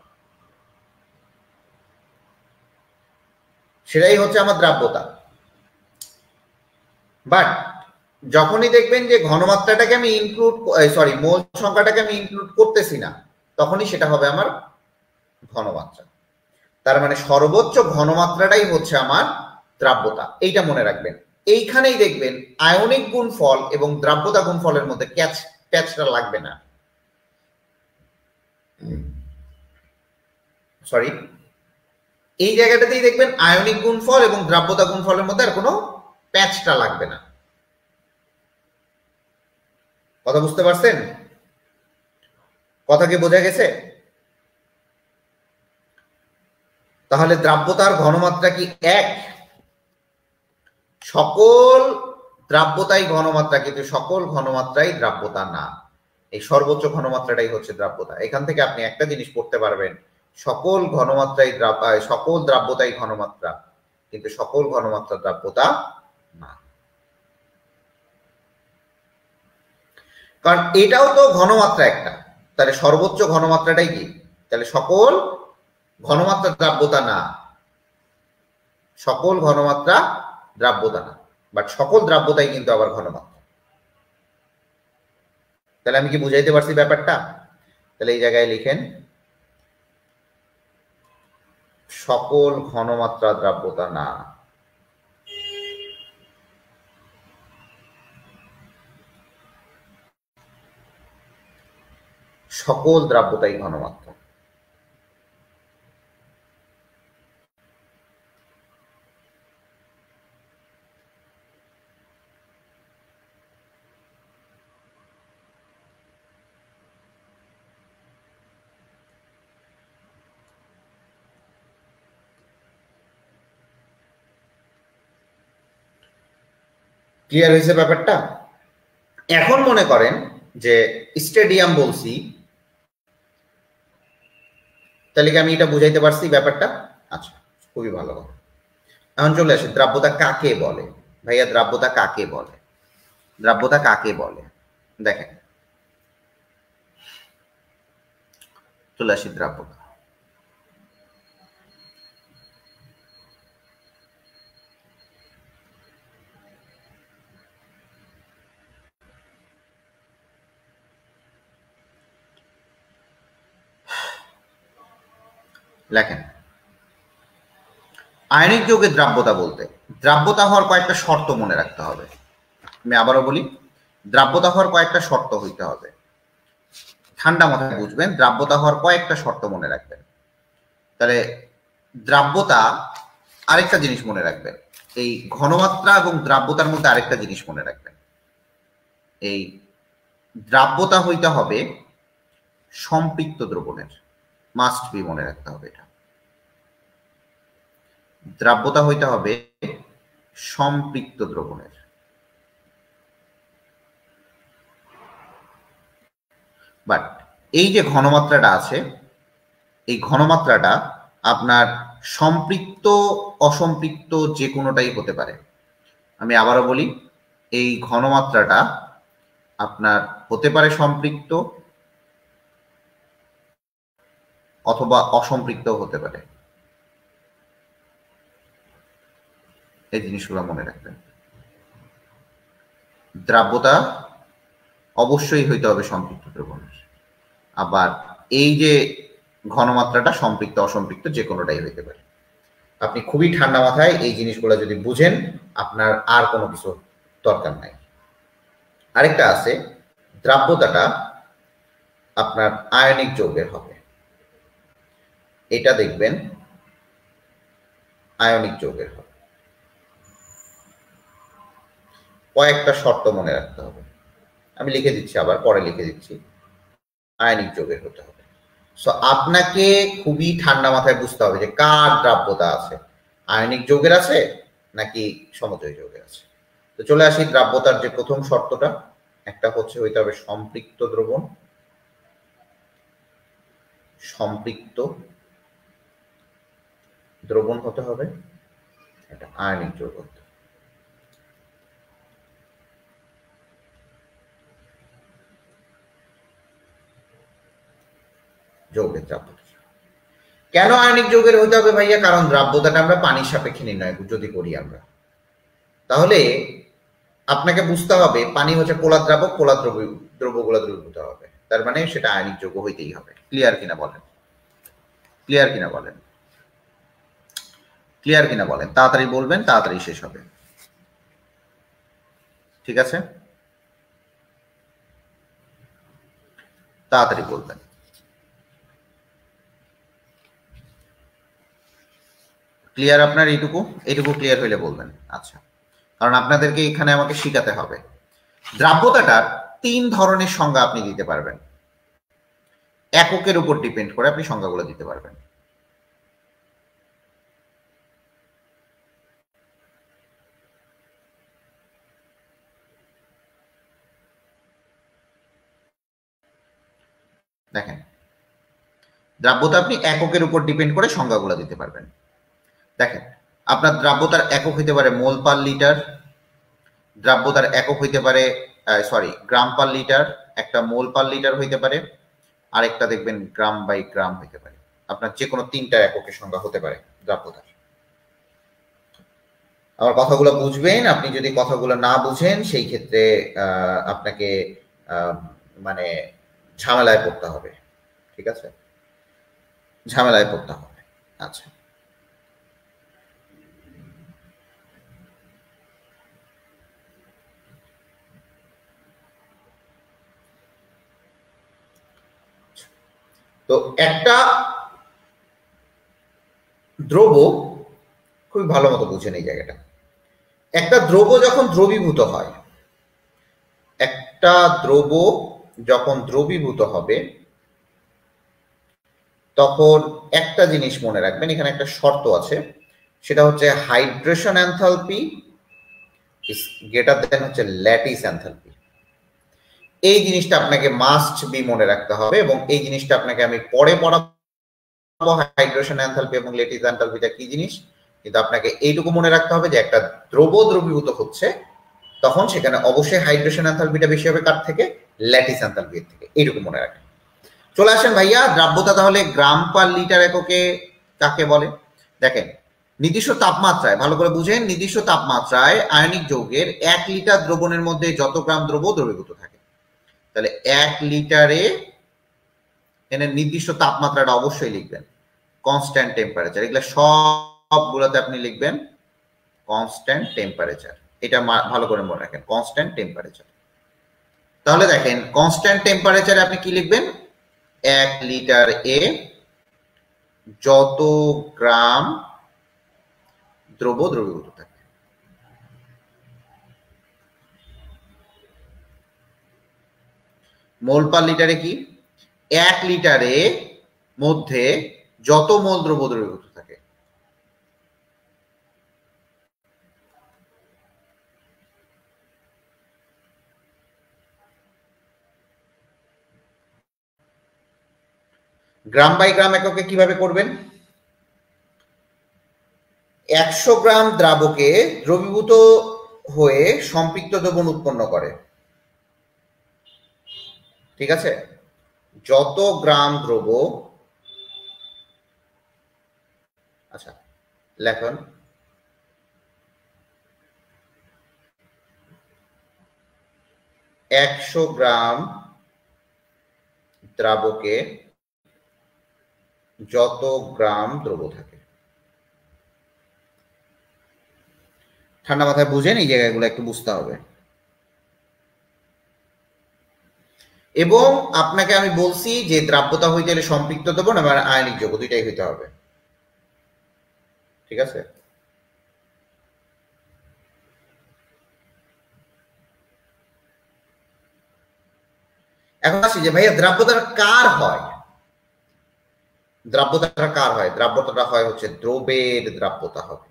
সেটাই হচ্ছে আমার দ্রাব্যতা। বাট যখনই দেখবেন যে ঘনমাত্রাটাকে আমি মোল সংখ্যাটাকে আমি ইনক্লুড করতেছি না, তখনই সেটা হবে আমার ঘনমাত্রা। তার মানে সর্বোচ্চ ঘনমাত্রাটাই হচ্ছে আমার দ্রাব্যতা, এইটা মনে রাখবেন। এইখানেই দেখবেন আয়নিক গুণফল এবং দ্রাব্যতা গুণফলের মধ্যে প্যাচটা লাগবে না, সরি, এই জায়গাটাতেই দেখবেন আয়নিক গুণফল এবং দ্রাব্যতা গুণফলের মধ্যে আর কোনো প্যাচটা লাগবে না। কথা বুঝতে পারছেন? কথা কি বোঝা গেছে? তাহলে দ্রাব্যতার ঘনমাত্রা কি এক? সকল দ্রাব্যতাই ঘনমাত্রা, কিন্তু সকল ঘনমাত্রাই দ্রাব্যতা না। এই সর্বোচ্চ ঘনমাত্রাটাই হচ্ছে দ্রাব্যতা। এখান থেকে আপনি একটা জিনিস পড়তে পারবেন, সকল দ্রাব্যতাই ঘনমাত্রা, কিন্তু সকল ঘনমাত্রা দ্রাব্যতা না। কারণ এটাও তো ঘনমাত্রা একটা, তাহলে সর্বোচ্চ ঘনমাত্রাটাই কি? তাহলে সকল ঘনমাত্রা দ্রাব্যতা না, সকল ঘনমাত্রা দ্রাব্যতা না, বাট সকল দ্রাব্যতাই কিন্তু আবার ঘনমাত্রা। তাহলে আমি কি বুঝাইতে পারছি ব্যাপারটা? তাহলে এই জায়গায় লিখেন সকল ঘনমাত্রা দ্রাব্যতা না। সকল দ্রাব্যতাই ঘনমাত্রা। ক্লিয়ার হয়েছে ব্যাপারটা? এখন মনে করেন যে স্টেডিয়াম বলছি, তাহলে কি আমি এটা বুঝাইতে পারছি ব্যাপারটা? আচ্ছা, খুবই ভালো কথা। এখন চলে আসি, দ্রাব্যতা কাকে বলে? ভাইয়া দ্রাব্যতা কাকে বলে? দ্রাব্যতা কাকে বলে? দেখেন, চলে আসি দ্রাব্যতা। লেখেন, আয়নিক যৌগের দ্রাব্যতা বলতে দ্রাব্যতা হওয়ার কয়েকটা শর্ত মনে রাখতে হবে। আমি আবারও বলি, দ্রাব্যতা হওয়ার কয়েকটা শর্ত হইতে হবে। ঠান্ডা মাথায় বুঝবেন, দ্রাব্যতা হওয়ার কয়েকটা শর্ত মনে রাখবেন। তাহলে দ্রাব্যতা, আরেকটা জিনিস মনে রাখবেন, এই ঘনমাত্রা এবং দ্রাব্যতার মধ্যে আরেকটা জিনিস মনে রাখবেন। এই দ্রাব্যতা হইতে হবে সম্পৃক্ত দ্রবণের, মাস্ট বি, মনে রাখতে হবে এটা। দ্রাব্যতা হইতে হবে সম্পৃক্ত দ্রবণের। বাট এই যে ঘনমাত্রাটা আছে, এই ঘনমাত্রাটা আপনার সম্পৃক্ত অসম্পৃক্ত যে কোনোটাই হতে পারে। আমি আবারও বলি, এই ঘনমাত্রাটা আপনার হতে পারে সম্পৃক্ত অথবা অসম্পৃক্ত হতে পারে। এই জিনিসগুলো মনে রাখবেন। দ্রাব্যতা অবশ্যই হইতে হবে সম্পৃক্ত দ্রবণের, আবার এই যে ঘনমাত্রাটা সম্পৃক্ত অসম্পৃক্ত যে কোনোটাই হইতে পারে। আপনি খুবই ঠান্ডা মাথায় এই জিনিসগুলো যদি বুঝেন, আপনার আর কোনো কিছু দরকার নাই। আরেকটা আছে, দ্রাব্যতাটা আপনার আয়নিক যৌগের হবে, এটা দেখবেন আয়নিক যৌগের হবে। কয়েকটা শর্ত মনে রাখতে হবে, আমি লিখে দিচ্ছি, আবার পরে লিখে দিচ্ছি। আয়নিক যৌগের হতে হবে। সো আপনাকে খুবই ঠান্ডা মাথায় বুঝতে হবে যে কার দ্রাব্যতা আছে, আয়নিক যৌগের আছে নাকি সমযোজী যৌগের আছে। তো চলে আসি দ্রাব্যতার যে প্রথম শর্তটা, একটা হচ্ছে হইতে হবে সম্পৃক্ত দ্রবণ, সম্পৃক্ত দ্রবণ হতে হবে, এটা আয়নিক যৌগ হতে হবে। যৌগের দ্রাব্যতা কেন আয়নিক যৌগের হতে হবে ভাইয়া? কারণ দ্রাব্যতাটা আমরা পানির সাপেক্ষে নির্ণয় যদি করি আমরা, তাহলে আপনাকে বুঝতে হবে পানি হচ্ছে পোলার দ্রাবক, পোলার দ্রব্যগুলো দ্রবীভূত হবে, তার মানে সেটা আয়নিক যৌগ হইতেই হবে। ক্লিয়ার কিনা বলেন? ক্লিয়ার কিনা বলেন? ক্লিয়ার কিনা বলেন? তাড়াতাড়ি বলবেন, তাড়াতাড়ি শেষ হবে। ঠিক আছে, তাড়াতাড়ি বলবেন। ক্লিয়ার আপনার এইটুকু? এইটুকু ক্লিয়ার হইলে বলবেন। আচ্ছা, কারণ আপনাদেরকে এখানে আমাকে শিখাতে হবে। দ্রাব্যতাটার 3 ধরনের সংজ্ঞা আপনি দিতে পারবেন, এককের উপর ডিপেন্ড করে আপনি সংজ্ঞাগুলো দিতে পারবেন। দেখেন, দ্রাব্যতা আপনি এককের উপর ডিপেন্ড করে সংজ্ঞাগুলো দিতে পারবেন। দেখেন, আপনার দ্রাব্যতার একক হইতে পারে মোল পার লিটার, দ্রাব্যতার একক হইতে পারে গ্রাম পার লিটার, একটা মোল পার লিটার হইতে পারে, আরেকটা দেখবেন গ্রাম বাই গ্রাম হইতে পারে। আপনার যে কোনো 3টা এককের সংজ্ঞা হতে পারে দ্রাব্যতার। আমার কথাগুলো বুঝবেন। আপনি যদি কথাগুলো না বুঝেন, সেই ক্ষেত্রে আপনাকে মানে ঝামেলায় পড়তে হবে। ঠিক আছে, ঝামেলায় পড়তে হবে। আচ্ছা, তো একটা দ্রব্য, খুবই ভালো মতো বুঝেন এই জায়গাটা, একটা দ্রব্য যখন দ্রবীভূত হয়, একটা দ্রব্য যখন দ্রবীভূত হবে, তখন একটা জিনিস মনে রাখবেন, এখানে একটা শর্ত আছে, সেটা হচ্ছে hydration enthalpy is greater than হচ্ছে ল্যাটিস এনথালপি। এই জিনিসটা আপনাকে মাস্ট বি মনে রাখতে হবে, এবং এই জিনিসটা আপনাকে আমি পরে পড়াবো হাইড্রেশন এনথালপি এবং ল্যাটিস এনথালপিটা কি জিনিস। কিন্তু আপনাকে এইটুকু মনে রাখতে হবে যে একটা দ্রবীভূত হচ্ছে তখন সেখানে অবশ্যই হাইড্রেশন এনথালপিটা বেশি হবে কার থেকে, ল্যাটিস এনথালপির থেকে। এইটুকু মনে রাখেন। চলে আসেন ভাইয়া দ্রাব্যতা তাহলে গ্রাম পার লিটার এককে কাকে বলে। দেখেন নির্দিষ্ট তাপমাত্রায়, ভালো করে বুঝেন, নির্দিষ্ট তাপমাত্রায় আয়নিক যৌগের 1 লিটার দ্রবণের মধ্যে যত গ্রাম দ্রব্য দ্রবীভূত থাকে। তাহলে 1 লিটারে এখানে নির্দিষ্ট তাপমাত্রাটা অবশ্যই লিখবেন, কনস্ট্যান্ট টেম্পারেচার। এগুলো সবগুলোতে আপনি লিখবেন কনস্ট্যান্ট টেম্পারেচার। এটা ভালো করে মনে রাখেন, কনস্ট্যান্ট টেম্পারেচার। তাহলে দেখেন কনস্ট্যান্ট টেম্পারেচারে আপনি কি লিখবেন, 1 লিটার এ যত গ্রাম দ্রব্য দ্রবীভূত থাকে। মোল পার লিটারে কি, 1 লিটারে মধ্যে যত মোল দ্রব্য দ্রবীভূত থাকে। গ্রাম বাই গ্রাম এককে কিভাবে করবেন, 100 গ্রাম দ্রাবকে দ্রবীভূত হয়ে সম্পৃক্ত দ্রবণ উৎপন্ন করে। ঠিক আছে, যত গ্রাম দ্রব্য, আচ্ছা লেখন 100 গ্রাম দ্রাবকে যত গ্রাম দ্রব্য থাকে। ঠান্ডা মাথায় বুঝেন, এই জায়গাগুলো একটু বুঝতে হবে। এবং আপনাকে আমি বলছি যে দ্রাব্যতা হইতে গেলে সম্পৃক্ত দ্রবণ এবং আয়নিক যৌগ দুইটাই হইতে হবে। ঠিক আছে, এখন আসি যে ভাইয়া দ্রাব্যতা কার হয়, দ্রাব্যতাটা কার হয়, দ্রাব্যতাটা হয় হচ্ছে দ্রবের দ্রাব্যতা হবে,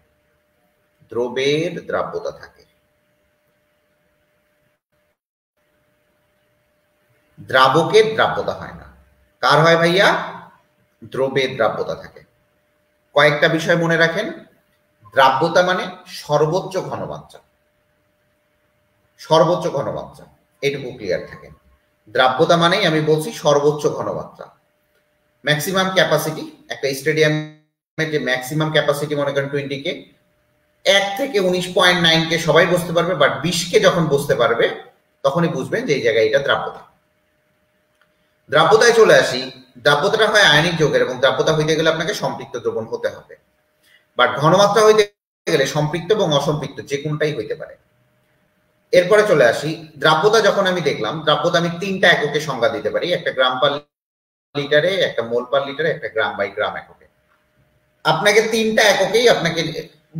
দ্রবের দ্রাব্যতা থাকে। দ্রাবকের দ্রাব্যতা হয় না। কার হয় ভাইয়া, দ্রবের দ্রাব্যতা থাকে। কয়েকটা বিষয় মনে রাখেন, দ্রাব্যতা মানে সর্বোচ্চ ঘনমাত্রা, সর্বোচ্চ ঘনমাত্রা, এটুকু ক্লিয়ার থাকে। দ্রাব্যতা মানেই আমি বলছি সর্বোচ্চ ঘনমাত্রা। ম্যাক্সিমাম ক্যাপাসিটি, একটা স্টেডিয়ামের যে ম্যাক্সিমাম ক্যাপাসিটি মনে করেন 20 কে, 1 থেকে 19.9 কে সবাই বসতে পারবে, বাট 20 কে যখন বসতে পারবে তখনই বুঝবেন যে এই জায়গায় এটা দ্রাব্যতা। দ্রাব্যতায় চলে আসি, দ্রাব্যতাটা হয় আয়নিক যৌগের, এবং দ্রাব্যতা হইতে গেলে আপনাকে সম্পৃক্ত দ্রবণ হতে হবে। বাট ঘনমাত্রা হইতে গেলে সম্পৃক্ত এবং অসম্পৃক্ত যে কোনটাই হইতে পারে। এরপরে চলে আসি, দ্রাব্যতা যখন আমি দেখলাম, দ্রাব্যতা আমি 3টা এককে সংজ্ঞা দিতে পারি, একটা গ্রাম পার লিটারে, একটা মোল পার লিটারে, একটা গ্রাম বাই গ্রাম এককে। আপনাকে 3টা এককেই আপনাকে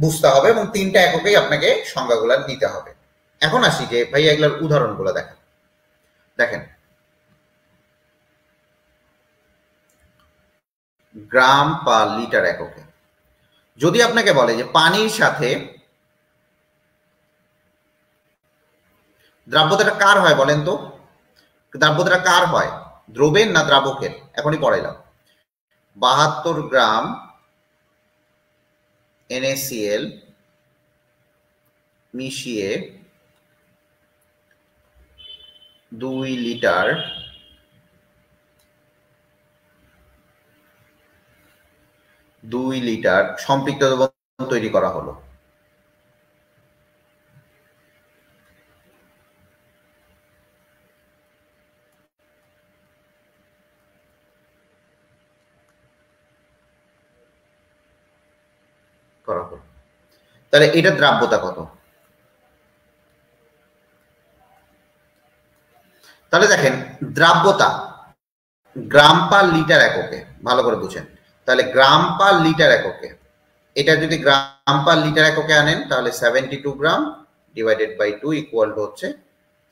বুঝতে হবে এবং 3টা এককেই আপনাকে সংজ্ঞাগুলো দিতে হবে। এখন আসি যে ভাই এগুলোর উদাহরণগুলো দেখেন। দেখেন গ্রাম পার লিটার এককে যদি আপনাকে বলে যে পানির সাথে দ্রাব্যতাটা কার হয় বলেন তো, দ্রাব্যতাটা কার হয়, দ্রবের না দ্রাবকের, এখনই পড়াইলাম। 72 গ্রাম NaCl মিশিয়ে 2 লিটার সম্পৃক্ত দ্রবণ তৈরি করা হলো। তাহলে এটা দ্রাব্যতা কত, তাহলে দেখেন দ্রাব্যতা গ্রাম পার লিটার এককে, ভালো করে বুঝেন। তাহলে গ্রাম পার লিটার এককে, এটা যদি গ্রাম পার লিটার এককে আনেন তাহলে 72 গ্রাম ডিভাইডেড বাই 2 ইকুয়াল টু হচ্ছে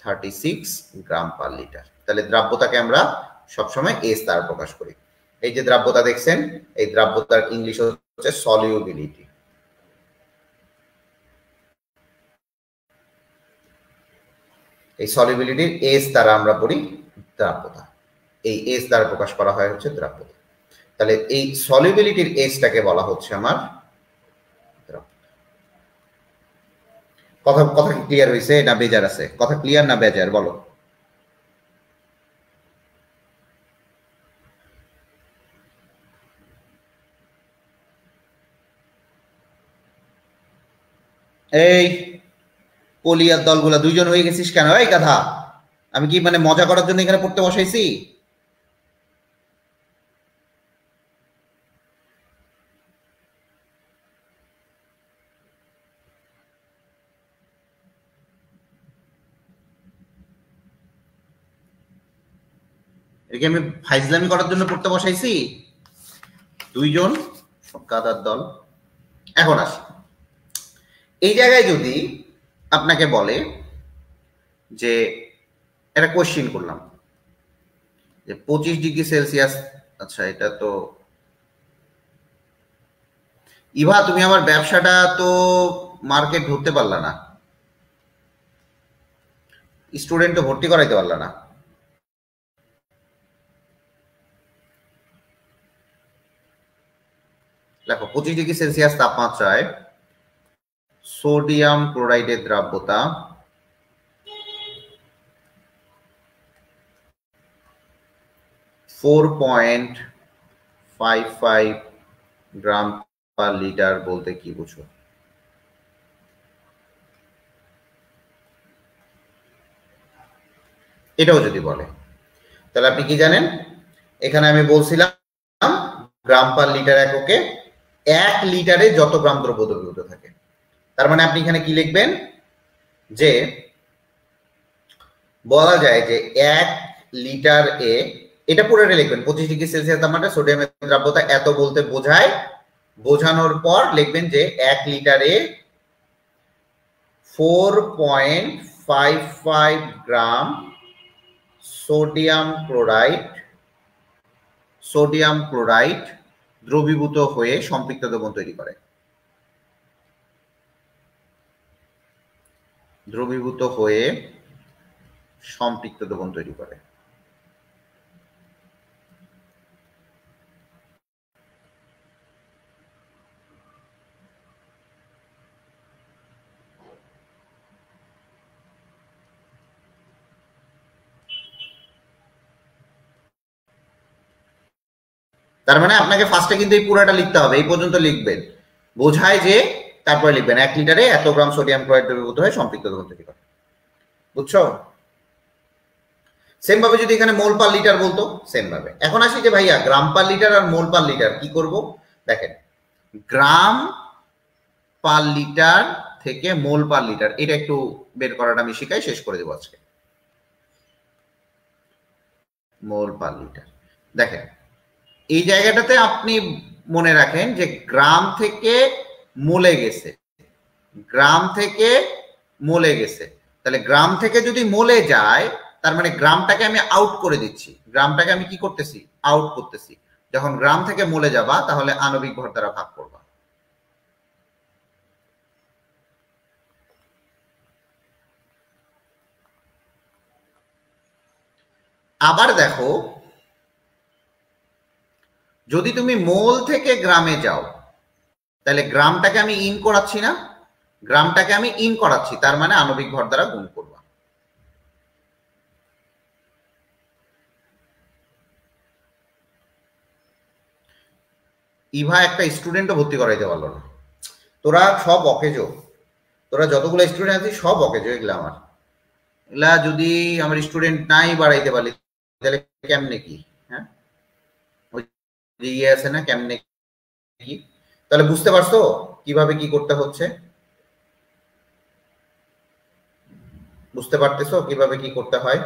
36 গ্রাম পার লিটার। তাহলে দ্রাব্যতাকে আমরা সবসময় এস দ্বারা প্রকাশ করি। এই যে দ্রাব্যতা দেখছেন, এই দ্রাব্যতার ইংলিশ হচ্ছে সলিউবিলিটি। এই সলিবিলিটির এস দ্বারা আমরা পড়ি দ্রাব্যতা, এই এস দ্বারা প্রকাশ করা হয় হচ্ছে দ্রাব্যতা। তাহলে এই সলিবিলিটির এসটাকে বলা হচ্ছে আমার কথা কথা ক্লিয়ার হয়েছে না বেজার আছে? কথা ক্লিয়ার না বেজার বলো? এই কলিয়ার দলগুলা দুইজন হয়ে গেছিস কেন? এই কথা আমি কি মানে মজা করার জন্য এখানে পড়তে বসাইছি? একে আমি ফাইজলামি করার জন্য পড়তে বসাইছি? দুইজন গাদার দল। এখন আসি, এই জায়গায় যদি আপনাকে বলে যে একটা কোশ্চিন করলাম যে 25 ডিগ্রি সেলসিয়াস, আচ্ছা এটা তো ইভা তুমি আমার ব্যবসাটা তো মার্কেট ধরতে পারলা না, স্টুডেন্ট তো ভর্তি করাইতে পারলা না। দেখো 25 ডিগ্রি সেলসিয়াস তাপমাত্রায় সোডিয়াম ক্লোরাইডের দ্রাব্যতা 4.55 গ্রাম পার লিটার বলতে কি বুঝো? এটাও যদি বলে তাহলে আপনি কি জানেন? এখানে আমি বলছিলাম গ্রাম পার লিটার এককে 1 লিটারে যত গ্রাম দ্রব্য দ্রবীভূত থাকে। তার মানে আপনি এখানে কি লিখবেন যে বলা যায় যে 1 লিটার এ, এটা পুরোটা লিখবেন 25 ডিগ্রি সেলসিয়াস তাপমাত্রায় সোডিয়ামের দ্রাব্যতা এত বলতে বোঝায়, বোঝানোর পর লিখবেন যে 1 লিটারে 4.55 গ্রাম সোডিয়াম ক্লোরাইড দ্রবীভূত হয়ে সম্পৃক্ত দ্রবণ তৈরি করে। দ্রবীভূত হয়ে সম্পৃক্ত দ্রবণ তৈরি করে। তার মানে আপনাকে ফার্স্টে কিন্তু এই পুরোটা লিখতে হবে, এই পর্যন্ত লিখবেন, বোঝায় যে তারপরে লিখবেন 1 লিটারে এত গ্রাম সোডিয়াম ক্লোরাইড দ্রবীভূত হয়ে সম্পৃক্ত দ্রবণ তৈরি করে। বুঝছো? সেম ভাবে যদি এখানে মোল পার লিটার বলতো সেম ভাবে। এখন আসি যে ভাইয়া গ্রাম পার লিটার আর মোল পার লিটার কি করব? দেখেন গ্রাম পার লিটার থেকে মোল পার লিটার এটা একটু বের করাটা আমি শিখাই, শেষ করে দেব আজকে। মোল পার লিটার দেখেন এই জায়গাটাতে আপনি মনে রাখেন যে গ্রাম থেকে মোলে গেছে, গ্রাম থেকে মোলে গেছে, তাহলে গ্রাম থেকে যদি মোলে যায় তার মানে গ্রামটাকে আমি আউট করে দিচ্ছি, গ্রামটাকে আমি কি করতেছি? আউট করতেছি। যখন গ্রাম থেকে মোলে যাবা তাহলে আণবিক ভর দ্বারা ভাগ করবা। আবার দেখো যদি তুমি মোল থেকে গ্রামে যাও তাহলে গ্রামটাকে আমি ইন করাচ্ছি না, গ্রামটাকে আমি ইন করাচ্ছি, তার মানে আণবিক ভর দ্বারা গুণ করবা। ইভা একটা স্টুডেন্টও ভর্তি করাইতে পারলো না। তোরা সব অকেজো, তোরা যতগুলো স্টুডেন্ট আছিস সব অকেজো। এগুলা আমার, এগুলা যদি আমার স্টুডেন্ট নাই বাড়াইতে পারলি তাহলে কেমনে কি? হ্যাঁ ওই যে ইয়ে আছে না কেমনে কি, তাহলে বুঝতে পারছো কিভাবে কি করতে হচ্ছে? বুঝতে পারতেছো কিভাবে কি করতে হয়?